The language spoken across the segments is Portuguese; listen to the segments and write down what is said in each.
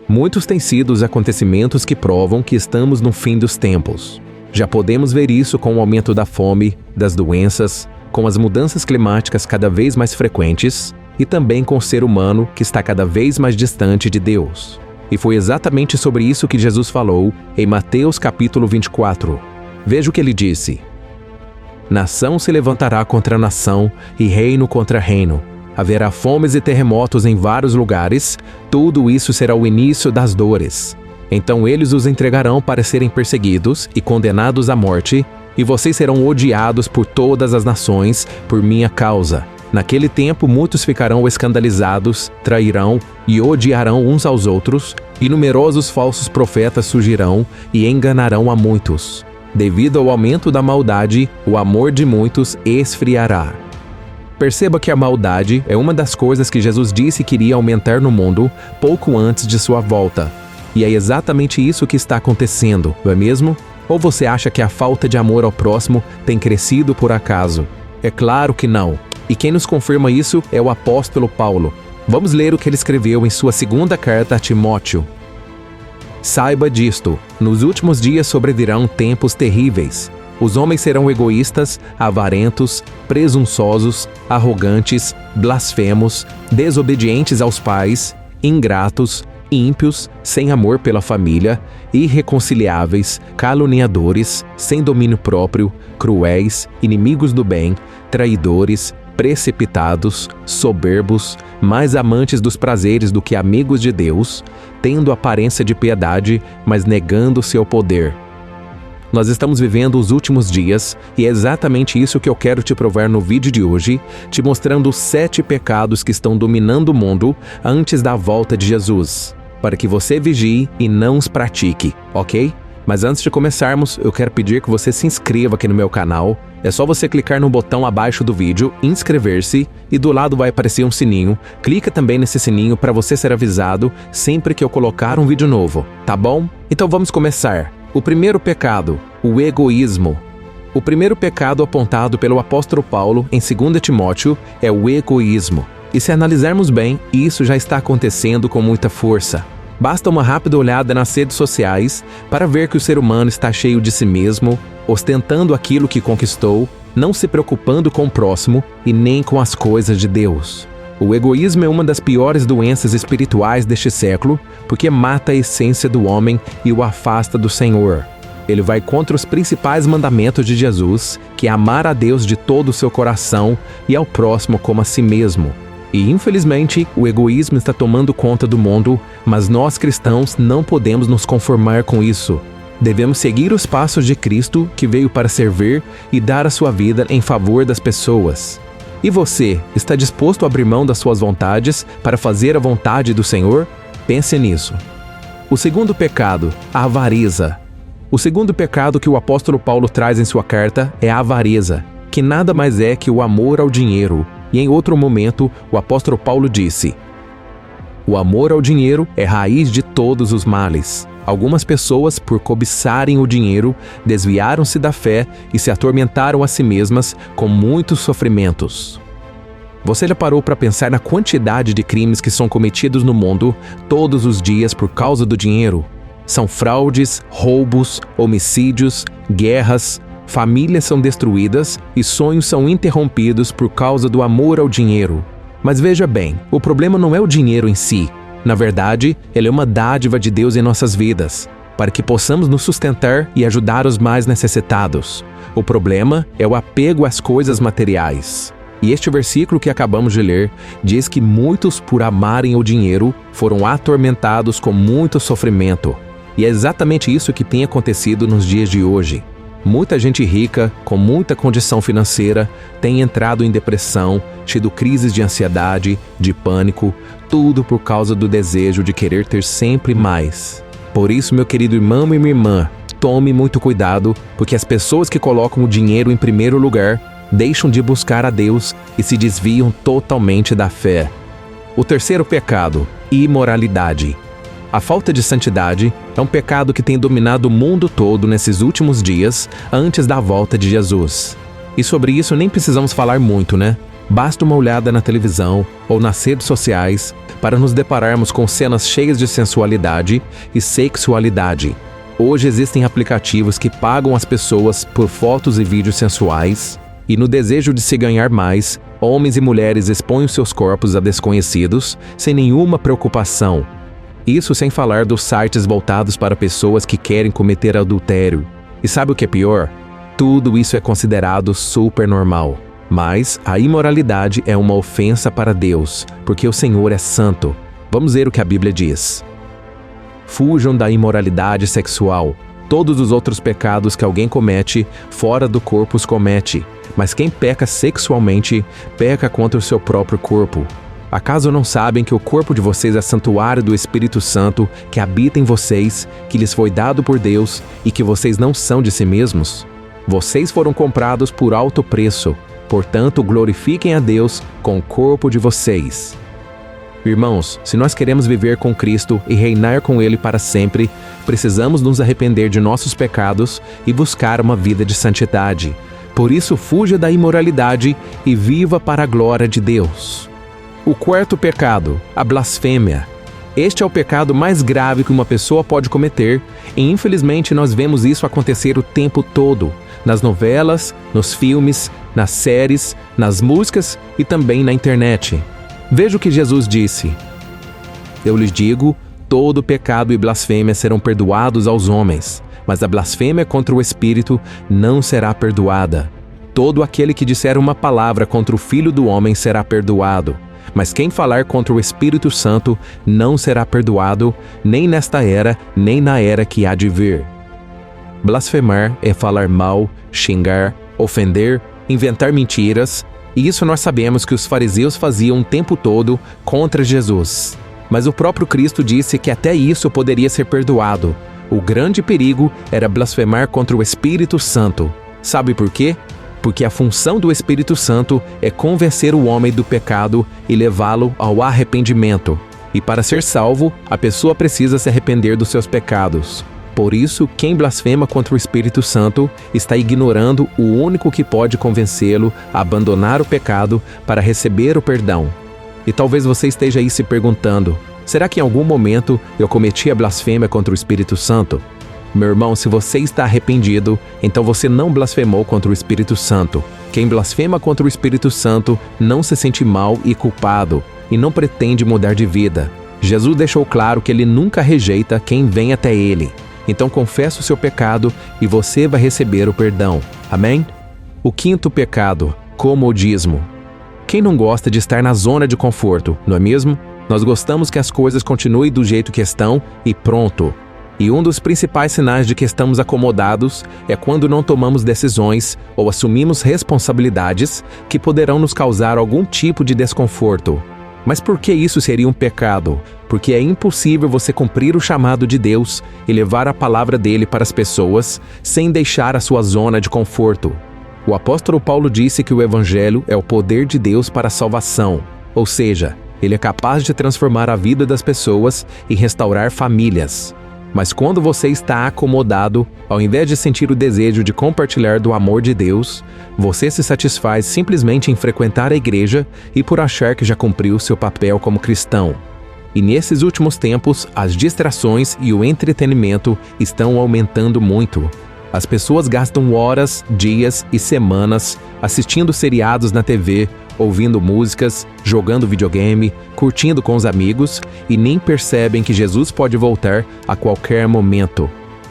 Muitos têm sido os acontecimentos que provam que estamos no fim dos tempos. Já podemos ver isso com o aumento da fome, das doenças, com as mudanças climáticas cada vez mais frequentes e também com o ser humano que está cada vez mais distante de Deus. E foi exatamente sobre isso que Jesus falou em Mateus capítulo 24. Veja o que ele disse: nação se levantará contra nação e reino contra reino. Haverá fomes e terremotos em vários lugares. Tudo isso será o início das dores. Então eles os entregarão para serem perseguidos e condenados à morte, e vocês serão odiados por todas as nações por minha causa. Naquele tempo muitos ficarão escandalizados, trairão e odiarão uns aos outros, e numerosos falsos profetas surgirão e enganarão a muitos. Devido ao aumento da maldade, o amor de muitos esfriará. Perceba que a maldade é uma das coisas que Jesus disse que iria aumentar no mundo pouco antes de sua volta. E é exatamente isso que está acontecendo, não é mesmo? Ou você acha que a falta de amor ao próximo tem crescido por acaso? É claro que não. E quem nos confirma isso é o apóstolo Paulo. Vamos ler o que ele escreveu em sua segunda carta a Timóteo. Saiba disto, nos últimos dias sobrevirão tempos terríveis. Os homens serão egoístas, avarentos, presunçosos, arrogantes, blasfemos, desobedientes aos pais, ingratos, ímpios, sem amor pela família, irreconciliáveis, caluniadores, sem domínio próprio, cruéis, inimigos do bem, traidores, precipitados, soberbos, mais amantes dos prazeres do que amigos de Deus, tendo aparência de piedade, mas negando seu poder. Nós estamos vivendo os últimos dias e é exatamente isso que eu quero te provar no vídeo de hoje, te mostrando os 7 pecados que estão dominando o mundo antes da volta de Jesus, para que você vigie e não os pratique, ok? Mas antes de começarmos, eu quero pedir que você se inscreva aqui no meu canal. É só você clicar no botão abaixo do vídeo, inscrever-se, e do lado vai aparecer um sininho. Clica também nesse sininho para você ser avisado sempre que eu colocar um vídeo novo, tá bom? Então vamos começar. O primeiro pecado, o egoísmo. O primeiro pecado apontado pelo apóstolo Paulo em 2 Timóteo é o egoísmo. E se analisarmos bem, isso já está acontecendo com muita força. Basta uma rápida olhada nas redes sociais para ver que o ser humano está cheio de si mesmo, ostentando aquilo que conquistou, não se preocupando com o próximo e nem com as coisas de Deus. O egoísmo é uma das piores doenças espirituais deste século, porque mata a essência do homem e o afasta do Senhor. Ele vai contra os principais mandamentos de Jesus, que é amar a Deus de todo o seu coração e ao próximo como a si mesmo. E, infelizmente, o egoísmo está tomando conta do mundo, mas nós cristãos não podemos nos conformar com isso. Devemos seguir os passos de Cristo, que veio para servir e dar a sua vida em favor das pessoas. E você, está disposto a abrir mão das suas vontades para fazer a vontade do Senhor? Pense nisso. O segundo pecado, a avareza. O segundo pecado que o apóstolo Paulo traz em sua carta é a avareza, que nada mais é que o amor ao dinheiro. E em outro momento, o apóstolo Paulo disse: o amor ao dinheiro é raiz de todos os males. Algumas pessoas, por cobiçarem o dinheiro, desviaram-se da fé e se atormentaram a si mesmas com muitos sofrimentos. Você já parou para pensar na quantidade de crimes que são cometidos no mundo todos os dias por causa do dinheiro? São fraudes, roubos, homicídios, guerras, famílias são destruídas e sonhos são interrompidos por causa do amor ao dinheiro. Mas veja bem, o problema não é o dinheiro em si. Na verdade, ele é uma dádiva de Deus em nossas vidas, para que possamos nos sustentar e ajudar os mais necessitados. O problema é o apego às coisas materiais. E este versículo que acabamos de ler diz que muitos, por amarem o dinheiro, foram atormentados com muito sofrimento. E é exatamente isso que tem acontecido nos dias de hoje. Muita gente rica, com muita condição financeira, tem entrado em depressão, tido crises de ansiedade, de pânico, tudo por causa do desejo de querer ter sempre mais. Por isso, meu querido irmão e minha irmã, tome muito cuidado, porque as pessoas que colocam o dinheiro em primeiro lugar deixam de buscar a Deus e se desviam totalmente da fé. O terceiro pecado, imoralidade. A falta de santidade é um pecado que tem dominado o mundo todo nesses últimos dias, antes da volta de Jesus. E sobre isso nem precisamos falar muito, né? Basta uma olhada na televisão ou nas redes sociais para nos depararmos com cenas cheias de sensualidade e sexualidade. Hoje existem aplicativos que pagam as pessoas por fotos e vídeos sensuais, e no desejo de se ganhar mais, homens e mulheres expõem seus corpos a desconhecidos sem nenhuma preocupação. Isso sem falar dos sites voltados para pessoas que querem cometer adultério. E sabe o que é pior? Tudo isso é considerado super normal. Mas a imoralidade é uma ofensa para Deus, porque o Senhor é santo. Vamos ver o que a Bíblia diz. Fujam da imoralidade sexual. Todos os outros pecados que alguém comete, fora do corpo os comete. Mas quem peca sexualmente, peca contra o seu próprio corpo. Acaso não sabem que o corpo de vocês é santuário do Espírito Santo que habita em vocês, que lhes foi dado por Deus e que vocês não são de si mesmos? Vocês foram comprados por alto preço. Portanto, glorifiquem a Deus com o corpo de vocês. Irmãos, se nós queremos viver com Cristo e reinar com Ele para sempre, precisamos nos arrepender de nossos pecados e buscar uma vida de santidade. Por isso, fuja da imoralidade e viva para a glória de Deus. O quarto pecado, a blasfêmia. Este é o pecado mais grave que uma pessoa pode cometer, e infelizmente nós vemos isso acontecer o tempo todo, nas novelas, nos filmes, nas séries, nas músicas e também na internet. Veja o que Jesus disse. Eu lhes digo, todo pecado e blasfêmia serão perdoados aos homens, mas a blasfêmia contra o Espírito não será perdoada. Todo aquele que disser uma palavra contra o Filho do Homem será perdoado, mas quem falar contra o Espírito Santo não será perdoado, nem nesta era, nem na era que há de vir. Blasfemar é falar mal, xingar, ofender, inventar mentiras, e isso nós sabemos que os fariseus faziam o tempo todo contra Jesus. Mas o próprio Cristo disse que até isso poderia ser perdoado. O grande perigo era blasfemar contra o Espírito Santo. Sabe por quê? Porque a função do Espírito Santo é convencer o homem do pecado e levá-lo ao arrependimento. E para ser salvo, a pessoa precisa se arrepender dos seus pecados. Por isso, quem blasfema contra o Espírito Santo está ignorando o único que pode convencê-lo a abandonar o pecado para receber o perdão. E talvez você esteja aí se perguntando, será que em algum momento eu cometi a blasfêmia contra o Espírito Santo? Meu irmão, se você está arrependido, então você não blasfemou contra o Espírito Santo. Quem blasfema contra o Espírito Santo não se sente mal e culpado, e não pretende mudar de vida. Jesus deixou claro que ele nunca rejeita quem vem até ele. Então confessa o seu pecado e você vai receber o perdão. Amém? O quinto pecado, comodismo. Quem não gosta de estar na zona de conforto, não é mesmo? Nós gostamos que as coisas continuem do jeito que estão e pronto. E um dos principais sinais de que estamos acomodados é quando não tomamos decisões ou assumimos responsabilidades que poderão nos causar algum tipo de desconforto. Mas por que isso seria um pecado? Porque é impossível você cumprir o chamado de Deus e levar a palavra dele para as pessoas sem deixar a sua zona de conforto. O apóstolo Paulo disse que o Evangelho é o poder de Deus para a salvação, ou seja, ele é capaz de transformar a vida das pessoas e restaurar famílias. Mas quando você está acomodado, ao invés de sentir o desejo de compartilhar do amor de Deus, você se satisfaz simplesmente em frequentar a igreja e por achar que já cumpriu seu papel como cristão. E nesses últimos tempos, as distrações e o entretenimento estão aumentando muito. As pessoas gastam horas, dias e semanas assistindo seriados na TV, ouvindo músicas, jogando videogame, curtindo com os amigos e nem percebem que Jesus pode voltar a qualquer momento.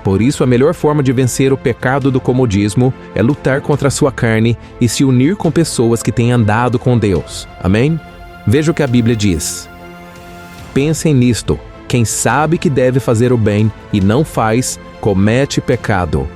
Por isso, a melhor forma de vencer o pecado do comodismo é lutar contra a sua carne e se unir com pessoas que têm andado com Deus. Amém? Veja o que a Bíblia diz. Pensem nisto. Quem sabe que deve fazer o bem e não faz, comete pecado.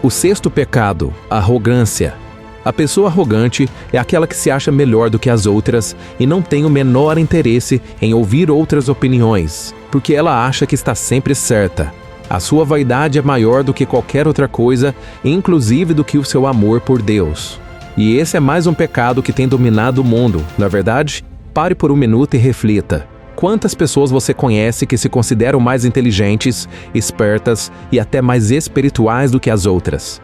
O sexto pecado, arrogância. A pessoa arrogante é aquela que se acha melhor do que as outras e não tem o menor interesse em ouvir outras opiniões, porque ela acha que está sempre certa. A sua vaidade é maior do que qualquer outra coisa, inclusive do que o seu amor por Deus. E esse é mais um pecado que tem dominado o mundo, não é verdade? Pare por um minuto e reflita. Quantas pessoas você conhece que se consideram mais inteligentes, espertas e até mais espirituais do que as outras?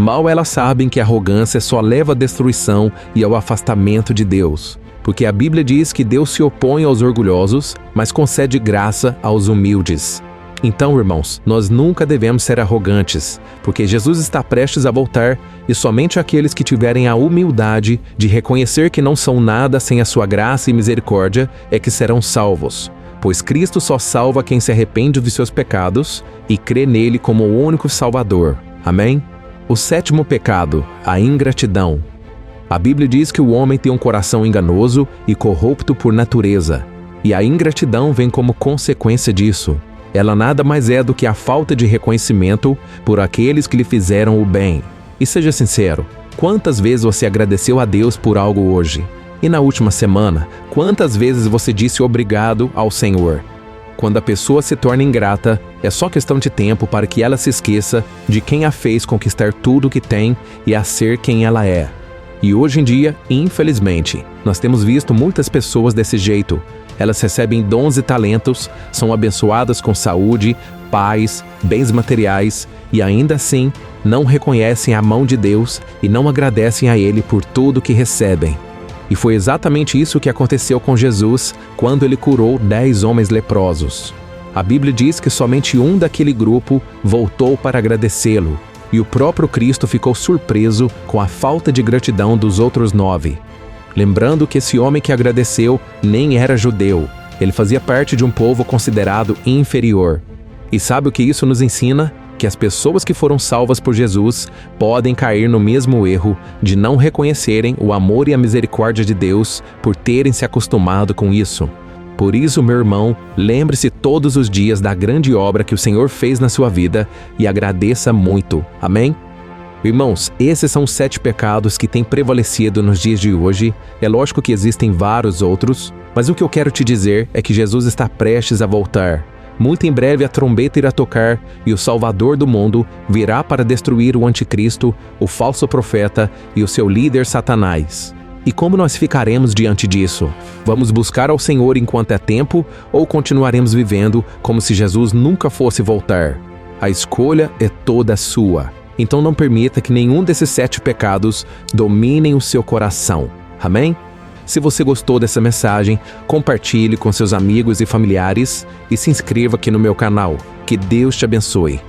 Mal elas sabem que a arrogância só leva à destruição e ao afastamento de Deus. Porque a Bíblia diz que Deus se opõe aos orgulhosos, mas concede graça aos humildes. Então, irmãos, nós nunca devemos ser arrogantes, porque Jesus está prestes a voltar e somente aqueles que tiverem a humildade de reconhecer que não são nada sem a sua graça e misericórdia é que serão salvos. Pois Cristo só salva quem se arrepende dos seus pecados e crê nele como o único Salvador. Amém? O 7º pecado, a ingratidão. A Bíblia diz que o homem tem um coração enganoso e corrupto por natureza, e a ingratidão vem como consequência disso. Ela nada mais é do que a falta de reconhecimento por aqueles que lhe fizeram o bem. E seja sincero, quantas vezes você agradeceu a Deus por algo hoje? E na última semana, quantas vezes você disse obrigado ao Senhor? Quando a pessoa se torna ingrata, é só questão de tempo para que ela se esqueça de quem a fez conquistar tudo o que tem e a ser quem ela é. E hoje em dia, infelizmente, nós temos visto muitas pessoas desse jeito. Elas recebem dons e talentos, são abençoadas com saúde, paz, bens materiais e ainda assim não reconhecem a mão de Deus e não agradecem a Ele por tudo que recebem. E foi exatamente isso que aconteceu com Jesus quando Ele curou 10 homens leprosos. A Bíblia diz que somente um daquele grupo voltou para agradecê-lo, e o próprio Cristo ficou surpreso com a falta de gratidão dos outros 9. Lembrando que esse homem que agradeceu nem era judeu, ele fazia parte de um povo considerado inferior. E sabe o que isso nos ensina? Que as pessoas que foram salvas por Jesus podem cair no mesmo erro de não reconhecerem o amor e a misericórdia de Deus por terem se acostumado com isso. Por isso, meu irmão, lembre-se todos os dias da grande obra que o Senhor fez na sua vida e agradeça muito. Amém? Irmãos, esses são os 7 pecados que têm prevalecido nos dias de hoje. É lógico que existem vários outros, mas o que eu quero te dizer é que Jesus está prestes a voltar. Muito em breve a trombeta irá tocar e o Salvador do mundo virá para destruir o anticristo, o falso profeta e o seu líder Satanás. E como nós ficaremos diante disso? Vamos buscar ao Senhor enquanto é tempo ou continuaremos vivendo como se Jesus nunca fosse voltar? A escolha é toda sua. Então não permita que nenhum desses 7 pecados dominem o seu coração. Amém? Se você gostou dessa mensagem, compartilhe com seus amigos e familiares e se inscreva aqui no meu canal. Que Deus te abençoe.